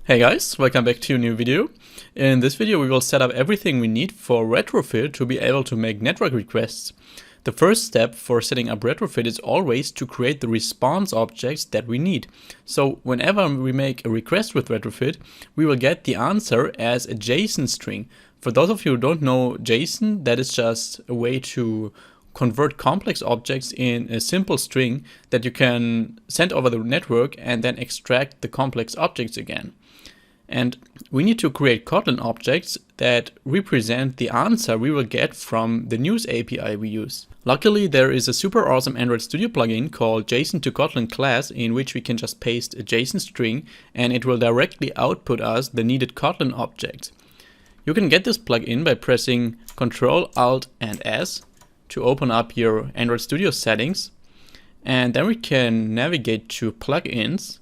Hey guys, welcome back to a new video. In this video we will set up everything we need for Retrofit to be able to make network requests. The first step for setting up Retrofit is always to create the response objects that we need. So whenever we make a request with Retrofit, we will get the answer as a JSON string. For those of you who don't know JSON, that is just a way to convert complex objects in a simple string that you can send over the network and then extract the complex objects again. And we need to create Kotlin objects that represent the answer we will get from the news API we use. Luckily, there is a super awesome Android Studio plugin called JSON to Kotlin class, in which we can just paste a JSON string and it will directly output us the needed Kotlin objects. You can get this plugin by pressing Ctrl, Alt and S to open up your Android Studio settings, and then we can navigate to plugins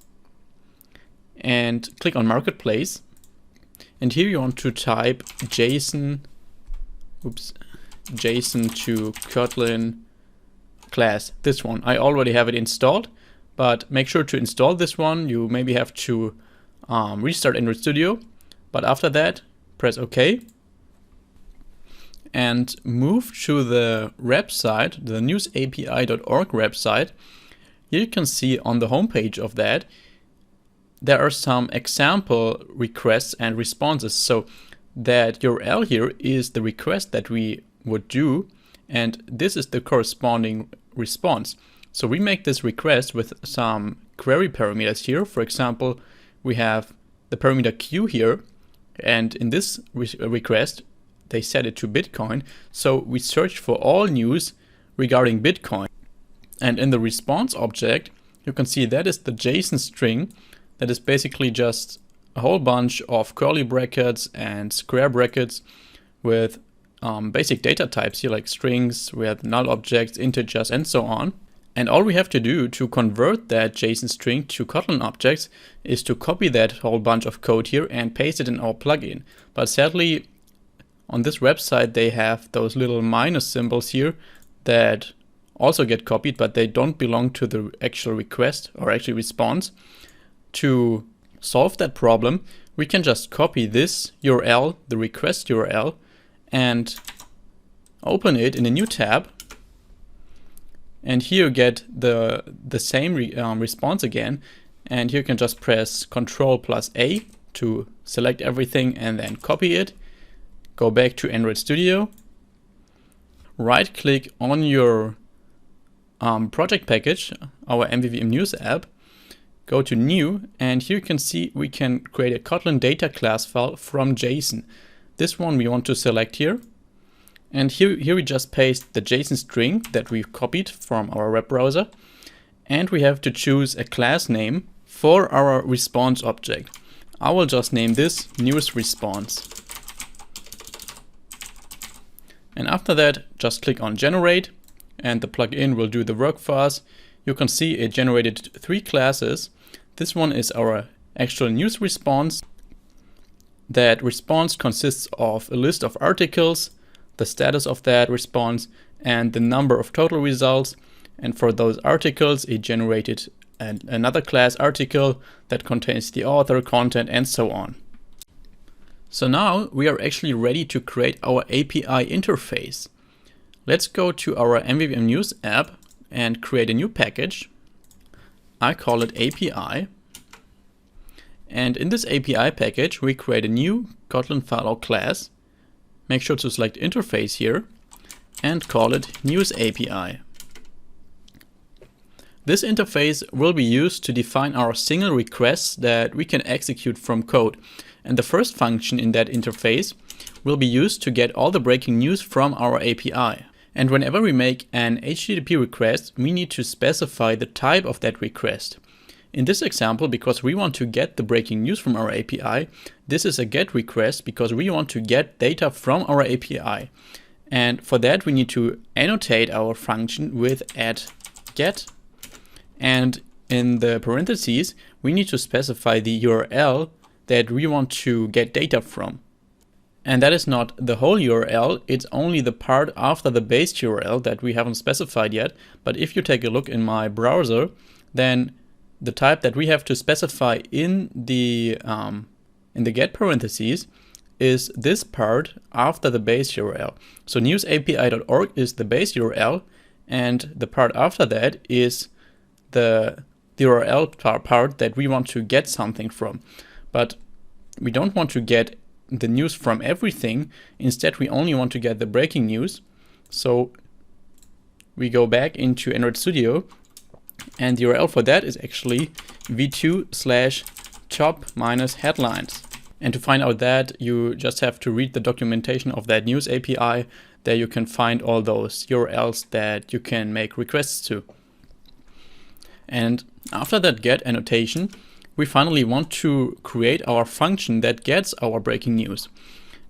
and click on Marketplace, and here you want to type JSON to Kotlin class, this one. I already have it installed, but make sure to install this one. You maybe have to restart Android Studio, but after that press OK and move to the website, the newsapi.org website. Here you can see on the homepage of that there are some example requests and responses. So that URL here is the request that we would do, and this is the corresponding response. So we make this request with some query parameters here. For example, we have the parameter Q here, and in this request they set it to Bitcoin. So we search for all news regarding Bitcoin. And in the response object, you can see that is the JSON string. That is basically just a whole bunch of curly brackets and square brackets with basic data types here, like strings, we have null objects, integers, and so on. And all we have to do to convert that JSON string to Kotlin objects is to copy that whole bunch of code here and paste it in our plugin. But sadly, on this website, they have those little minus symbols here that also get copied, but they don't belong to the actual request or actually response. To solve that problem, we can just copy this URL, the request URL, and open it in a new tab. And here you get the same response again. And here you can just press Ctrl+A to select everything and then copy it. Go back to Android Studio. Right click on your project package, our MVVM news app. Go to New, and here you can see we can create a Kotlin data class file from JSON. This one we want to select here. And here we just paste the JSON string that we've copied from our web browser. And we have to choose a class name for our response object. I will just name this news response. And after that, just click on Generate, and the plugin will do the work for us. You can see it generated 3 classes. This one is our actual news response. That response consists of a list of articles, the status of that response, and the number of total results. And for those articles, it generated another class article that contains the author, content, and so on. So now we are actually ready to create our API interface. Let's go to our MVVM News app and create a new package. I call it API. And in this API package, we create a new Kotlin file or class. Make sure to select interface here and call it News API. This interface will be used to define our single requests that we can execute from code. And the first function in that interface will be used to get all the breaking news from our API. And whenever we make an HTTP request, we need to specify the type of that request. In this example, because we want to get the breaking news from our API, this is a GET request because we want to get data from our API. And for that, we need to annotate our function with @get. And in the parentheses, we need to specify the URL that we want to get data from. And that is not the whole URL, it's only the part after the base URL that we haven't specified yet. But if you take a look in my browser, then the type that we have to specify in the in the get parentheses is this part after the base URL. So newsapi.org is the base URL, and the part after that is the URL part that we want to get something from. But we don't want to get the news from everything. Instead, we only want to get the breaking news. So we go back into Android Studio, and the URL for that is actually v2/top-headlines. And to find out that, you just have to read the documentation of that news API. There you can find all those URLs that you can make requests to. And after that get annotation, we finally want to create our function that gets our breaking news.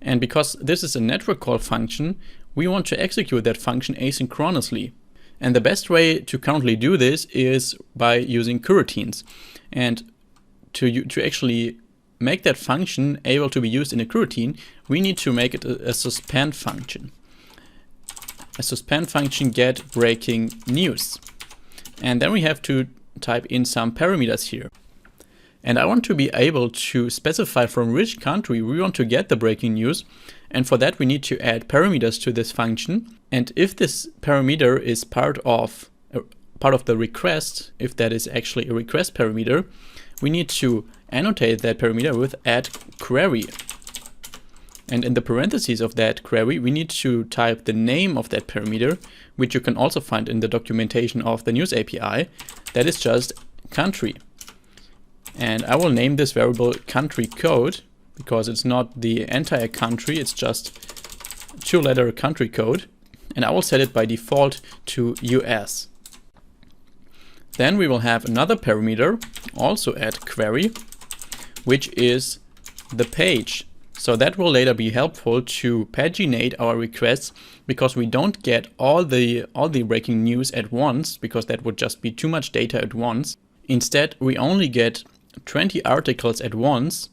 And because this is a network call function, we want to execute that function asynchronously. And the best way to currently do this is by using coroutines. And to actually make that function able to be used in a coroutine, we need to make it a suspend function. A suspend function get breaking news. And then we have to type in some parameters here. And I want to be able to specify from which country we want to get the breaking news. And for that we need to add parameters to this function. And if this parameter is part of the request, if that is actually a request parameter, we need to annotate that parameter with add query. And in the parentheses of that query, we need to type the name of that parameter, which you can also find in the documentation of the news API. That is just country. And I will name this variable country code because it's not the entire country, it's just 2-letter country code. And I will set it by default to US. Then we will have another parameter, also add query, which is the page. So that will later be helpful to paginate our requests, because we don't get all the breaking news at once, because that would just be too much data at once. Instead, we only get 20 articles at once.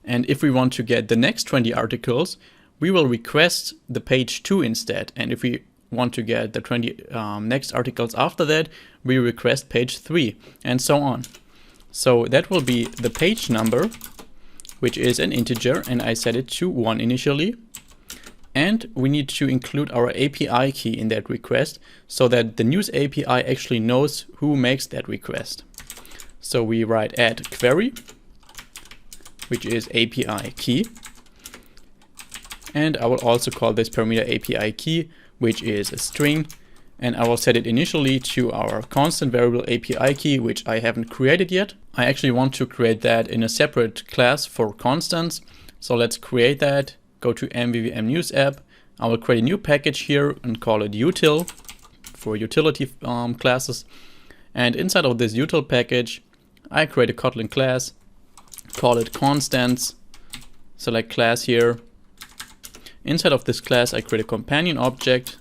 And if we want to get the next 20 articles, we will request the page 2 instead. And if we want to get the 20 next articles after that, we request page 3, and so on. So that will be the page number, which is an integer, and I set it to 1 initially. And we need to include our API key in that request so that the news API actually knows who makes that request. So we write add query, which is API key. And I will also call this parameter API key, which is a string. And I will set it initially to our constant variable API key, which I haven't created yet. I actually want to create that in a separate class for constants. So let's create that. Go to MVVM news app. I will create a new package here and call it util for utility classes. And inside of this util package, I create a Kotlin class, call it constants, select class here. Inside of this class, I create a companion object.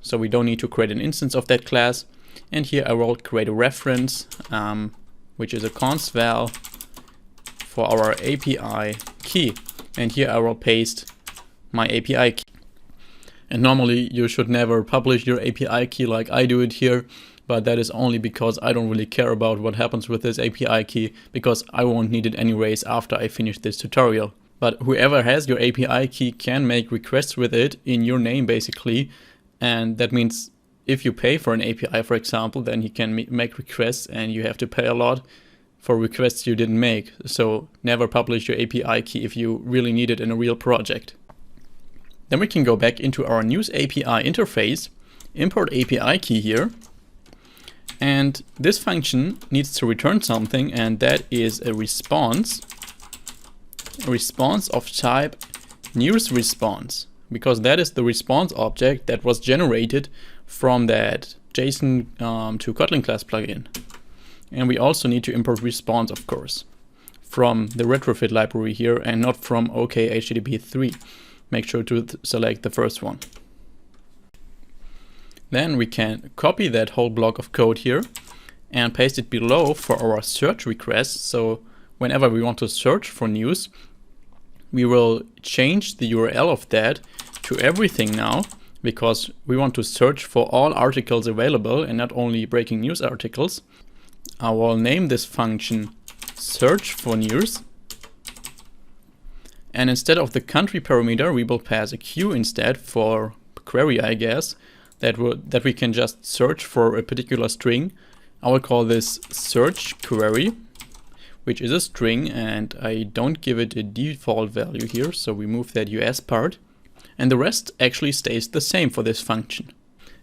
So we don't need to create an instance of that class. And here I will create a reference, which is a const val for our API key. And here I will paste my API key. And normally you should never publish your API key like I do it here, but that is only because I don't really care about what happens with this API key, because I won't need it anyways after I finish this tutorial. But whoever has your API key can make requests with it in your name basically. And that means if you pay for an API, for example, then you can make requests, and you have to pay a lot for requests you didn't make. So never publish your API key if you really need it in a real project. Then we can go back into our news API interface, import API key here. And this function needs to return something, and that is a response of type news response, because that is the response object that was generated from that JSON to Kotlin class plugin. And we also need to import response, of course, from the Retrofit library here and not from OK HTTP 3. Make sure to select the first one. Then we can copy that whole block of code here and paste it below for our search request. So whenever we want to search for news, we will change the URL of that to everything now, because we want to search for all articles available and not only breaking news articles. I will name this function search for news. And instead of the country parameter, we will pass a Q instead for query, I guess, that we can just search for a particular string. I will call this search query, which is a string, and I don't give it a default value here, so we move that US part. And the rest actually stays the same for this function.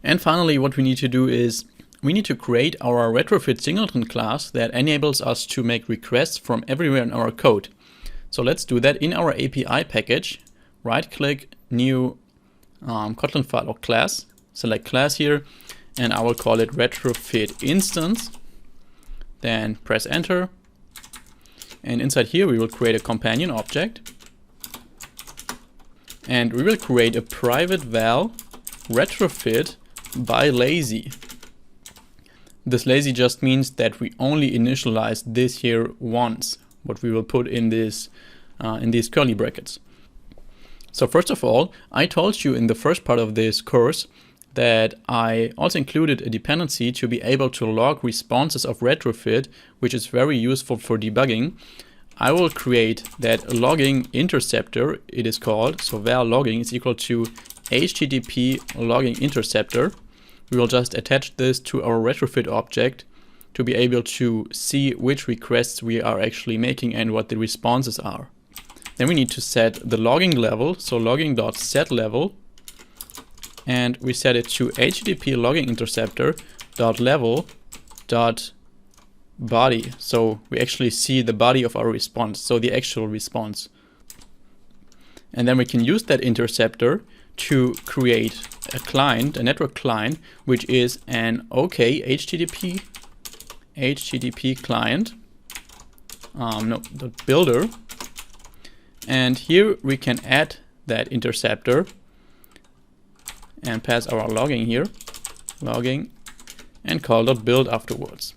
And finally, what we need to do is we need to create our retrofit singleton class that enables us to make requests from everywhere in our code. So let's do that in our API package. Right click, new Kotlin file or class, select class here, and I will call it Retrofit Instance. Then press enter. And inside here we will create a companion object. And we will create a private val retrofit by lazy. This lazy just means that we only initialize this here once, what we will put in this in these curly brackets. So first of all, I told you in the first part of this course that I also included a dependency to be able to log responses of retrofit, which is very useful for debugging. I will create that logging interceptor, it is called. So val logging is equal to HTTP logging interceptor. We will just attach this to our retrofit object to be able to see which requests we are actually making and what the responses are. Then we need to set the logging level, so logging.setLevel, and we set it to HTTP logging interceptor .level.body. So we actually see the body of our response, so the actual response. And then we can use that interceptor to create a client, a network client, which is an OK HTTP client, builder. And here we can add that interceptor and pass our logging here, logging, and call .build afterwards.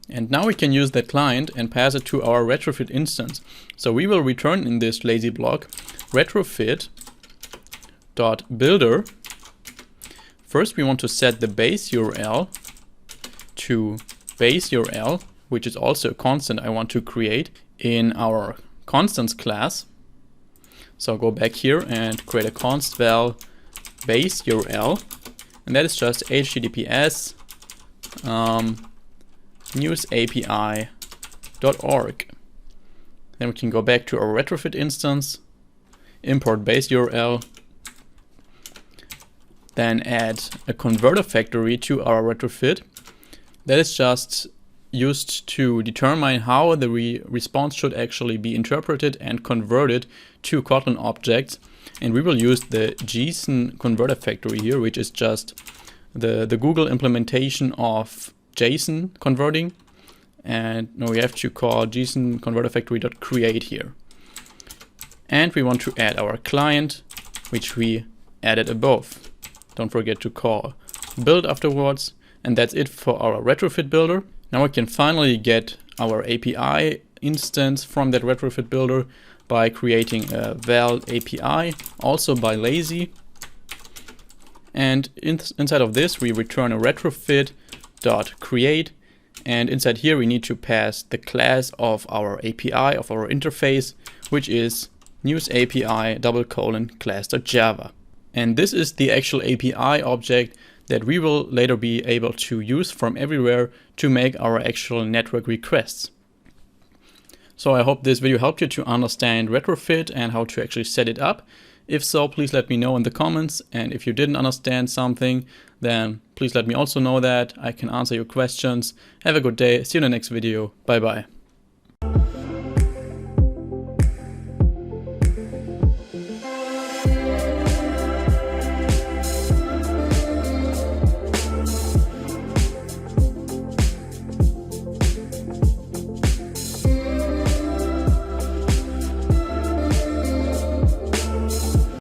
And now we can use that client and pass it to our retrofit instance. So we will return in this lazy block retrofit.builder. First we want to set the base URL to base URL, which is also a constant I want to create in our constants class. So go back here and create a const val base URL, and that is just https newsapi.org. Then we can go back to our retrofit instance, import base URL, then add a converter factory to our retrofit. That is just used to determine how the response should actually be interpreted and converted to Kotlin objects. And we will use the JSON converter factory here, which is just the Google implementation of JSON converting. And now we have to call JSON converter factory.create here. And we want to add our client, which we added above. Don't forget to call build afterwards. And that's it for our retrofit builder. Now we can finally get our API instance from that retrofit builder by creating a val API, also by lazy. And inside of this, we return a retrofit.create. And inside here, we need to pass the class of our API, of our interface, which is newsapi : class.java. And this is the actual API object that we will later be able to use from everywhere to make our actual network requests. So I hope this video helped you to understand retrofit and how to actually set it up. If so, please let me know in the comments. And if you didn't understand something, then please let me also know that. I can answer your questions. Have a good day. See you in the next video. Bye bye.